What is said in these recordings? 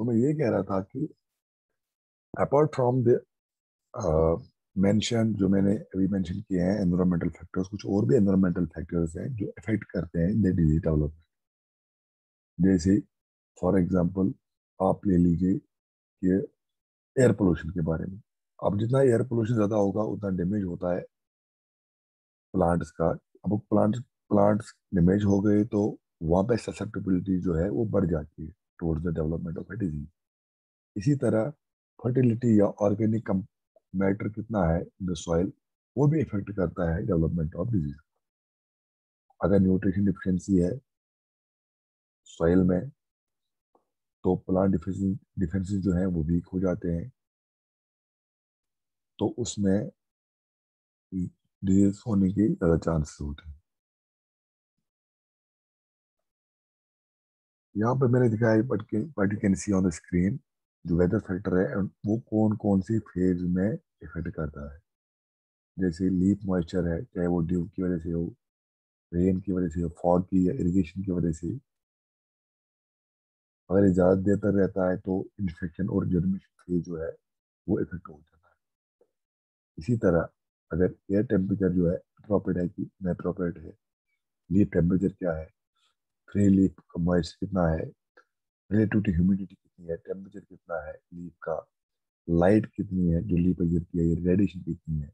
तो मैं ये कह रहा था कि अपार्ट फ्रॉम द मेंशन, जो मैंने अभी मेंशन किए हैं एनवायरमेंटल फैक्टर्स, कुछ और भी एनवायरमेंटल फैक्टर्स हैं जो इफेक्ट करते हैं द डिजीज डेवलपमेंट। जैसे फॉर एग्जांपल आप ले लीजिए कि एयर पोल्यूशन के बारे में। अब जितना एयर पोल्यूशन ज़्यादा होगा उतना डैमेज होता है प्लांट्स का। अब प्लांट्स डैमेज हो गए तो वहाँ पे ससेप्टेबिलिटी जो है वो बढ़ जाती है towards the development of a disease. इसी तरह फर्टिलिटी या ऑर्गेनिक मैटर कितना है इन द सॉइल, वो भी इफेक्ट करता है डेवलपमेंट ऑफ डिजीज। अगर न्यूट्रिशन डिफिशिएंसी है सॉइल में तो प्लांट डिफेंसेस जो है वो वीक हो जाते हैं, तो उसमें डिजीज होने के ज़्यादा चांसेस होते हैं। यहाँ पे मैंने दिखाया है but you can see on the screen जो वेदर फैक्टर है and वो कौन कौन सी फेज में इफेक्ट करता है। जैसे लीफ मॉइस्चर है, चाहे वो ड्यू की वजह से हो, रेन की वजह से हो, फॉग की या इरिगेशन की वजह से। अगर ये ज़्यादा देर तक रहता है तो इन्फेक्शन और जर्मिनेशन फेज जो है वो इफेक्ट हो जाता है। इसी तरह अगर एयर टेम्परेचर जो है अप्रोप्रिएट है कि इनअप्रोप्रिएट है, लीफ टेम्परेचर क्या है, फ्री लीफ का मॉइस्चर कितना है, रिलेटिव टू ह्यूमिडिटी कितनी है, टेम्परेचर कितना है लीफ का, लाइट कितनी है जो लीफ पर गिरती है, रेडिएशन कितनी है,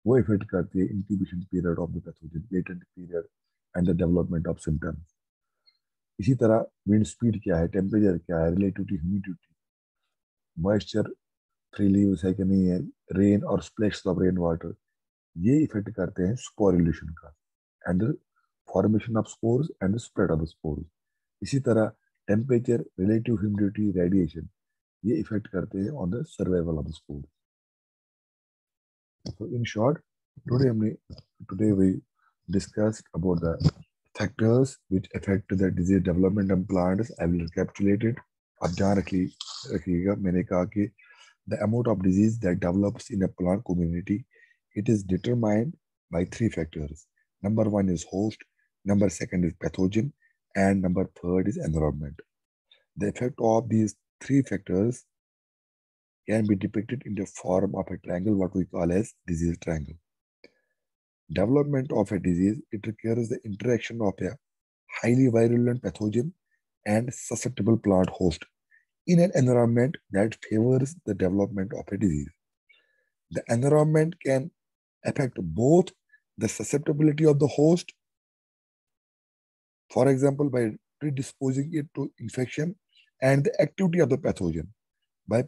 वो इफेक्ट करती है incubation period of the pathogen, latent period and the development of symptoms. इसी तरह विंड स्पीड क्या है, टेम्परेचर क्या है, relative to humidity, moisture free leaves है कि नहीं है, रेन और स्प्लैश ऑफ रेन वाटर, ये इफेक्ट करते हैं स्पोरिलेशन का and formation of spores and spread of spores. इसी तरह टेम्परेचर, रिलेटिव ह्यूमिडिटी, रेडिएशन, ये इफेक्ट करते हैं on the survival of spores. So in short, today today we discussed about the factors which affect the disease development of plants. I will recapitulate it. आप जहाँ रखिएगा, मैंने कहा कि the amount of disease that develops in a plant community, it is determined by three factors. Number one is host, number second is pathogen, and number third is environment. The effect of these three factors can be depicted in the form of a triangle, what we call as disease triangle. Development of a disease, it requires the interaction of a highly virulent pathogen and susceptible plant host in an environment that favors the development of a disease. The environment can affect both the susceptibility of the host, for example, by predisposing it to infection, and the activity of the pathogen by,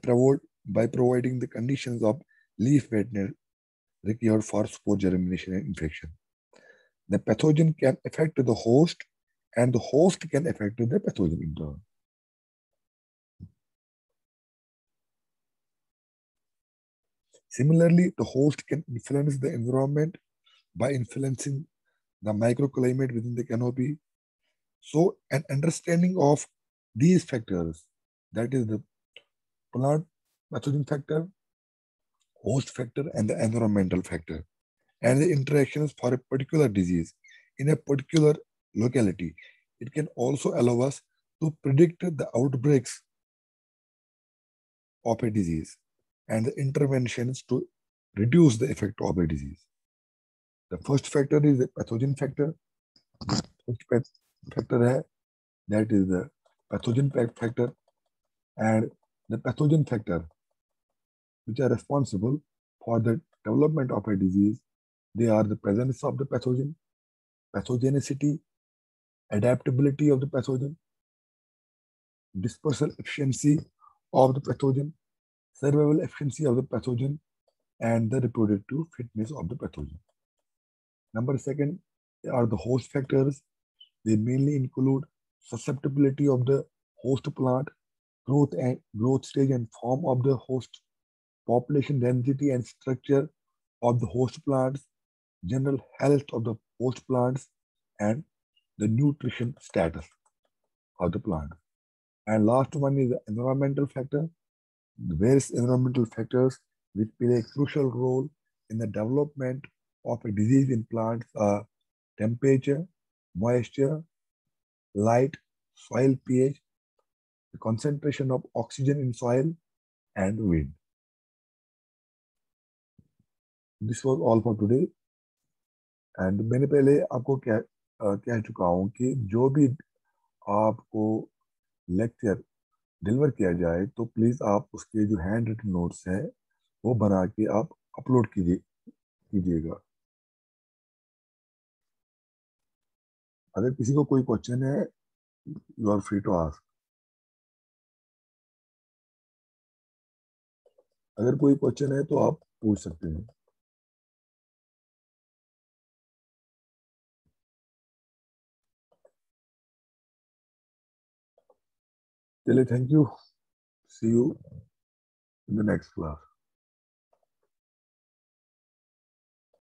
by providing the conditions of leaf wetness required for spore germination and infection. The pathogen can affect the host, and the host can affect the pathogen in turn. Similarly, the host can influence the environment by influencing the microclimate within the canopy. So, an understanding of these factors, that is the plant pathogen factor, host factor, and the environmental factor, and the interactions for a particular disease in a particular locality, it can also allow us to predict the outbreaks of a disease and the interventions to reduce the effect of a disease. The first factor is the pathogen factor. First factor hai, that is the pathogen factor, and the pathogen factor which are responsible for the development of a disease, they are the presence of the pathogen, pathogenicity, adaptability of the pathogen, dispersal efficiency of the pathogen, survival efficiency of the pathogen, and the reproductive fitness of the pathogen. Number second are the host factors. They mainly include susceptibility of the host plant, growth stage and form of the host, population density and structure of the host plants, general health of the host plants, and the nutrition status of the plant. And last one is the environmental factor. The various environmental factors which play a crucial role in the development of a disease in plants are temperature, moisture, light, soil pH, concentration of oxygen in soil and wind. This was all for today. And मैंने पहले आपको कह चुका हूँ कि जो भी आपको लेक्चर डिलीवर किया जाए तो प्लीज आप उसके जो हैंड रिटन नोट्स है वो बना के आप अपलोड कीजिएगा। अगर किसी को कोई क्वेश्चन है, you are free to ask. अगर कोई क्वेश्चन है तो आप पूछ सकते हैं। चलिए, thank you. See you in the next class.